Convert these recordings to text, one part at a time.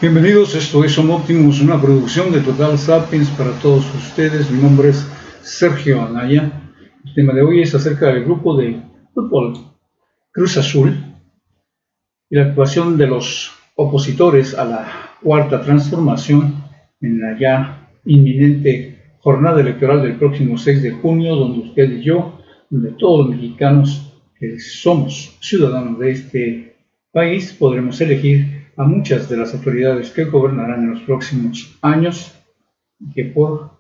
Bienvenidos, esto es Homo Optimus, una producción de Total Sapiens para todos ustedes. Mi nombre es Sergio Anaya. El tema de hoy es acerca del grupo de fútbol Cruz Azul y la actuación de los opositores a la Cuarta Transformación en la ya inminente jornada electoral del próximo 6 de junio, donde usted y yo, donde todos los mexicanos que somos ciudadanos de este país, podremos elegir a muchas de las autoridades que gobernarán en los próximos años y que por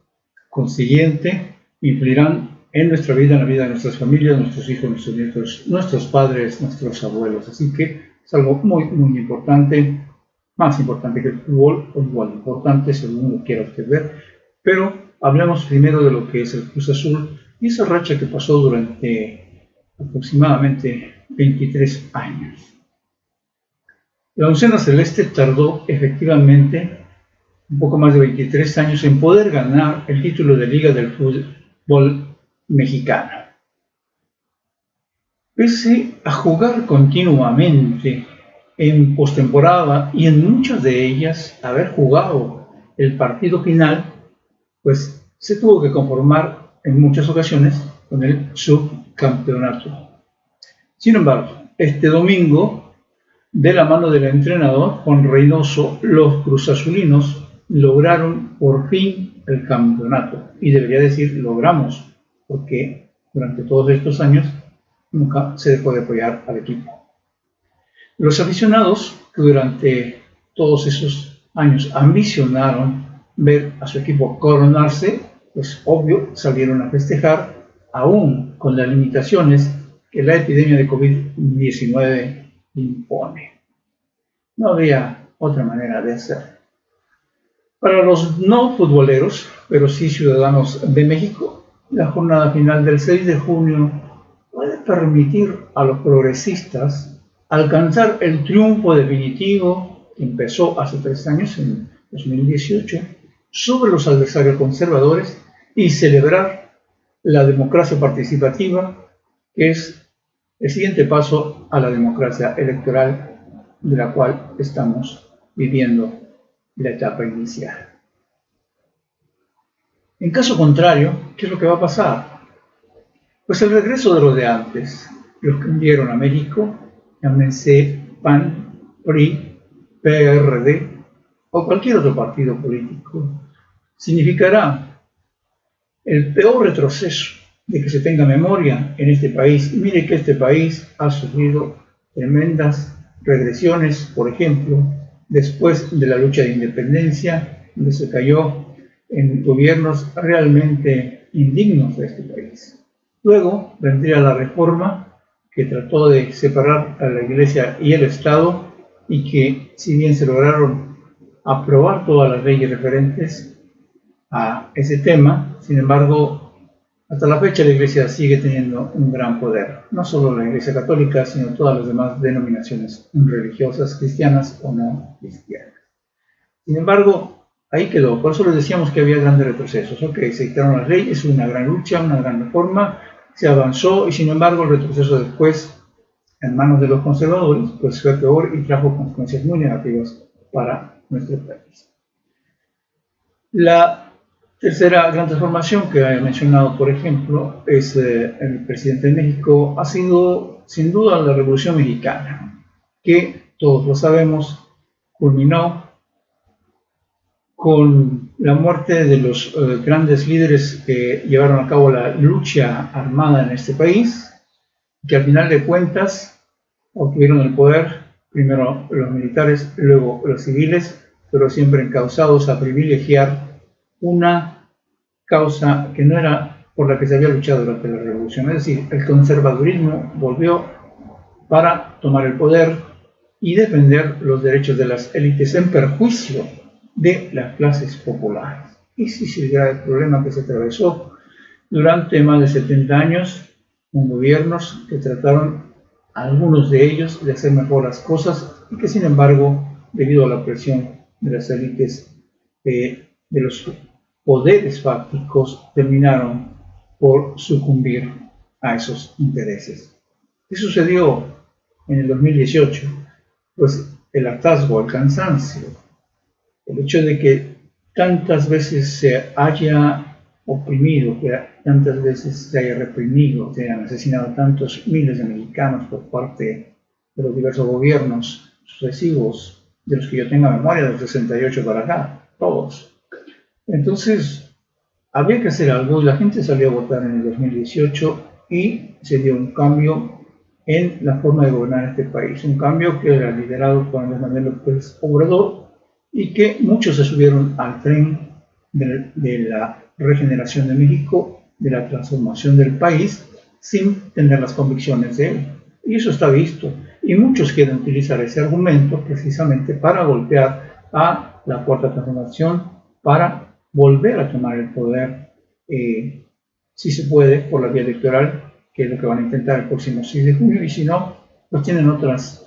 consiguiente influirán en nuestra vida, en la vida de nuestras familias, nuestros hijos, nuestros nietos, nuestros padres, nuestros abuelos. Así que es algo muy, muy importante, más importante que el fútbol, o igual importante según lo quiera usted ver. Pero hablemos primero de lo que es el Cruz Azul y esa racha que pasó durante aproximadamente 23 años. La oncena celeste tardó efectivamente un poco más de 23 años en poder ganar el título de Liga del Fútbol Mexicano. Pese a jugar continuamente en postemporada y en muchas de ellas haber jugado el partido final, pues se tuvo que conformar en muchas ocasiones con el subcampeonato. Sin embargo, este domingo, de la mano del entrenador Juan Reynoso, los cruzazulinos lograron por fin el campeonato. Y debería decir logramos, porque durante todos estos años nunca se dejó de apoyar al equipo. Los aficionados que durante todos esos años ambicionaron ver a su equipo coronarse, pues obvio salieron a festejar, aún con las limitaciones que la epidemia de COVID-19 impone. No había otra manera de hacerlo. Para los no futboleros, pero sí ciudadanos de México, la jornada final del 6 de junio puede permitir a los progresistas alcanzar el triunfo definitivo que empezó hace 3 años, en 2018, sobre los adversarios conservadores y celebrar la democracia participativa, que es el siguiente paso a la democracia electoral de la cual estamos viviendo la etapa inicial. En caso contrario, ¿qué es lo que va a pasar? Pues el regreso de los de antes, los que hundieron a México, llámense PAN, PRI, PRD o cualquier otro partido político, significará el peor retroceso de que se tenga memoria en este país. Y mire que este país ha sufrido tremendas regresiones, por ejemplo, después de la lucha de independencia, donde se cayó en gobiernos realmente indignos de este país. Luego vendría la reforma que trató de separar a la Iglesia y el Estado y que, si bien se lograron aprobar todas las leyes referentes a ese tema, sin embargo, hasta la fecha la Iglesia sigue teniendo un gran poder, no solo la Iglesia católica, sino todas las demás denominaciones religiosas, cristianas o no cristianas. Sin embargo, ahí quedó, por eso les decíamos que había grandes retrocesos. Ok, se dictaron las leyes, una gran lucha, una gran reforma, se avanzó y sin embargo el retroceso después, en manos de los conservadores, pues fue peor y trajo consecuencias muy negativas para nuestro país. La tercera gran transformación que he mencionado, por ejemplo, es el presidente de México, ha sido sin duda la Revolución Mexicana, que todos lo sabemos, culminó con la muerte de los grandes líderes que llevaron a cabo la lucha armada en este país, que al final de cuentas obtuvieron el poder, primero los militares, luego los civiles, pero siempre encausados a privilegiar una causa que no era por la que se había luchado durante la revolución. Es decir, el conservadurismo volvió para tomar el poder y defender los derechos de las élites en perjuicio de las clases populares. Ese es el grave problema que se atravesó durante más de 70 años con gobiernos que trataron, algunos de ellos, de hacer mejor las cosas y que, sin embargo, debido a la presión de las élites de los poderes fácticos, terminaron por sucumbir a esos intereses. ¿Qué sucedió en el 2018? Pues el hartazgo, el cansancio El hecho de que tantas veces se haya oprimido, que tantas veces se haya reprimido, se hayan asesinado tantos miles de mexicanos por parte de los diversos gobiernos sucesivos, de los que yo tenga memoria, del 68 para acá, todos. Entonces, había que hacer algo y la gente salió a votar en el 2018 y se dio un cambio en la forma de gobernar este país, un cambio que era liderado por Andrés Manuel López Obrador y que muchos se subieron al tren de la regeneración de México, de la transformación del país, sin tener las convicciones de él. Y eso está visto. Y muchos quieren utilizar ese argumento precisamente para golpear a la cuarta transformación, para volver a tomar el poder, si se puede, por la vía electoral, que es lo que van a intentar el próximo 6 de junio, y si no, pues tienen otras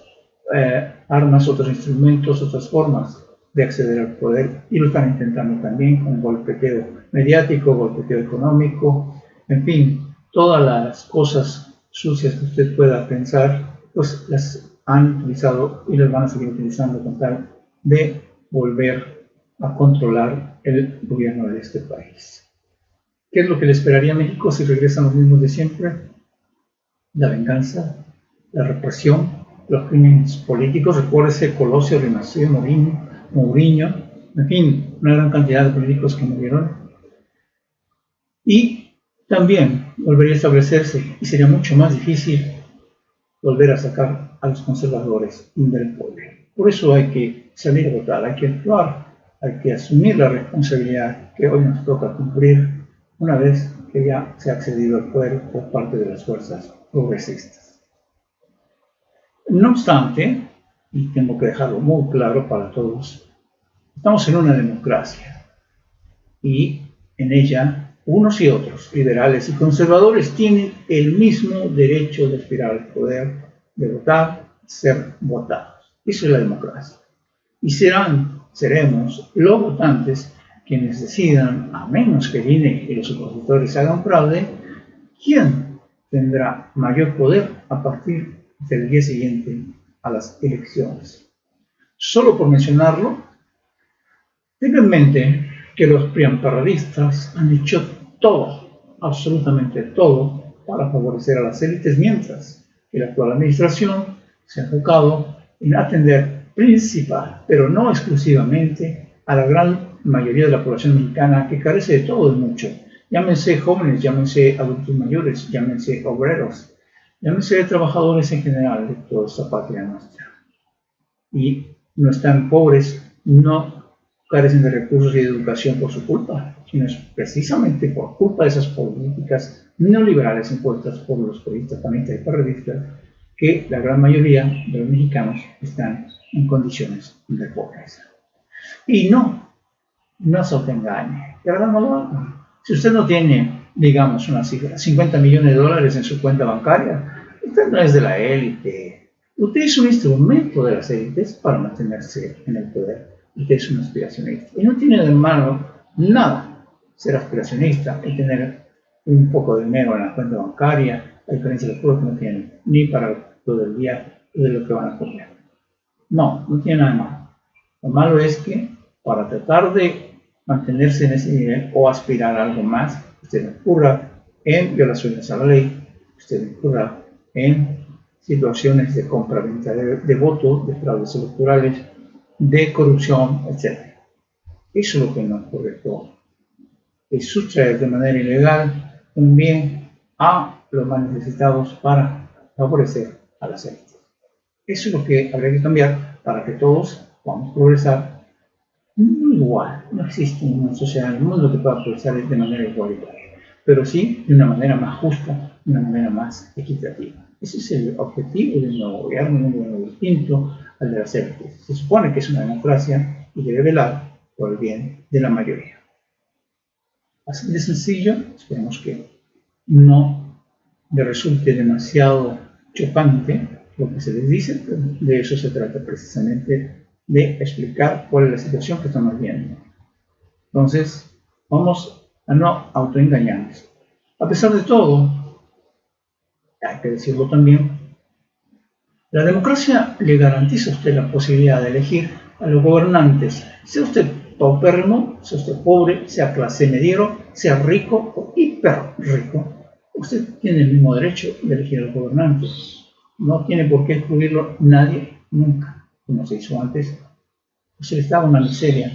armas, otros instrumentos, otras formas de acceder al poder, y lo están intentando también con golpeteo mediático, golpeteo económico, en fin, todas las cosas sucias que usted pueda pensar, pues las han utilizado y las van a seguir utilizando con tal de volver a controlar el gobierno de este país. ¿Qué es lo que le esperaría a México si regresan los mismos de siempre? La venganza, la represión, los crímenes políticos. Recuérdese Colosio, Rinacio, Mourinho, en fin, una gran cantidad de políticos que murieron. Y también volvería a establecerse, y sería mucho más difícil volver a sacar a los conservadores del poder. Por eso hay que salir a votar, hay que actuar, hay que asumir la responsabilidad que hoy nos toca cumplir una vez que ya se ha accedido al poder por parte de las fuerzas progresistas. No obstante, y tengo que dejarlo muy claro para todos, estamos en una democracia y en ella unos y otros, liberales y conservadores, tienen el mismo derecho de aspirar al poder, de votar, ser votados. Eso es la democracia. Y seremos los votantes quienes decidan, a menos que el INE y los opositores hagan fraude, quién tendrá mayor poder a partir del día siguiente a las elecciones. Solo por mencionarlo, tenga en mente que los priamparadistas han hecho todo, absolutamente todo, para favorecer a las élites, mientras que la actual administración se ha enfocado en atender principal, pero no exclusivamente, a la gran mayoría de la población mexicana que carece de todo y mucho. Llámense jóvenes, llámense adultos mayores, llámense obreros, llámense trabajadores en general de toda esta patria nuestra. Y no están pobres, no carecen de recursos y de educación por su culpa, sino es precisamente por culpa de esas políticas neoliberales impuestas por los periodistas, panistas y periodistas que la gran mayoría de los mexicanos están en condiciones de pobreza. Y no se autoengañe, de verdad no lo hagan. Si usted no tiene, digamos, una cifra, 50 millones de dólares en su cuenta bancaria, usted no es de la élite. Usted es un instrumento de las élites para mantenerse en el poder. Usted es un aspiracionista. Y no tiene de malo nada ser aspiracionista y tener un poco de dinero en la cuenta bancaria, a diferencia de los pueblos que no tienen, ni para todo el día de lo que van a comer. No tiene nada de malo. Lo malo es que para tratar de mantenerse en ese nivel o aspirar a algo más, usted incurra en violaciones a la ley, usted incurra en situaciones de compra-venta de votos, de fraudes electorales, de corrupción, etc. Eso es lo que no es correcto. Es sustraer de manera ilegal un bien a los más necesitados para favorecer a las élites. Eso es lo que habría que cambiar para que todos podamos progresar igual. No existe una sociedad en el mundo que pueda progresar de manera igualitaria, pero sí de una manera más justa, de una manera más equitativa. Ese es el objetivo del nuevo gobierno, un gobierno distinto al de las élites. Se supone que es una democracia y debe velar por el bien de la mayoría. Así de sencillo, esperemos que no le resulte demasiado chocante lo que se les dice, pero de eso se trata precisamente, de explicar cuál es la situación que estamos viendo. Entonces, vamos a no autoengañarnos. A pesar de todo, hay que decirlo también, la democracia le garantiza a usted la posibilidad de elegir a los gobernantes, sea usted paupérrimo, sea usted pobre, sea clase mediero, sea rico o hiper rico, usted tiene el mismo derecho de elegir a los gobernantes. No tiene por qué excluirlo nadie, nunca, como se hizo antes. Se les daba una miseria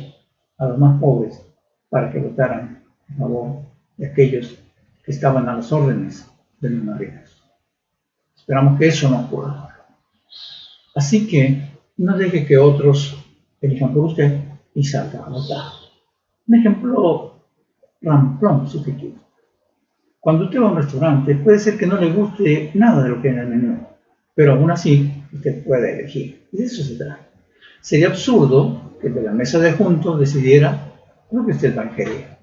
a los más pobres para que votaran a favor de aquellos que estaban a las órdenes de los más ricos. Esperamos que eso no ocurra. Así que no deje que otros elijan por usted y salga a votar. Un ejemplo ramplón, si usted quiere. Cuando usted va a un restaurante, puede ser que no le guste nada de lo que hay en el menú, pero aún así usted puede elegir. Y de eso se trata. Sería absurdo que de la mesa de juntos decidiera lo que usted va a querer.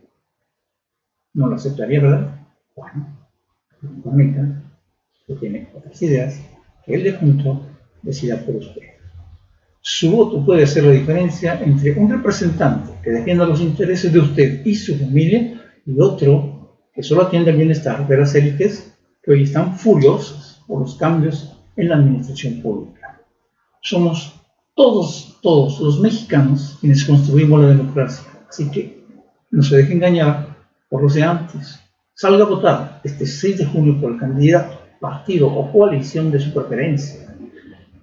No lo aceptaría, ¿verdad? Bueno, permita, usted tiene otras ideas, que el de junto decida por usted. Su voto puede hacer la diferencia entre un representante que defienda los intereses de usted y su familia y otro que solo atiende el bienestar de las élites que hoy están furiosas por los cambios en la administración pública. Somos todos los mexicanos quienes construimos la democracia, así que no se deje engañar por los de antes. Salga a votar este 6 de junio por el candidato, partido o coalición de su preferencia.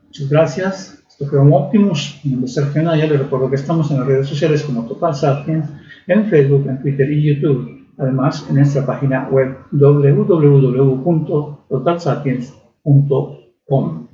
Muchas gracias. Esto fue Homo Optimus. Mi nombre es Sergio Naya. Les recuerdo que estamos en las redes sociales como Total Sapiens, en Facebook, en Twitter y YouTube. Además, en nuestra página web www.totalsapiens.com.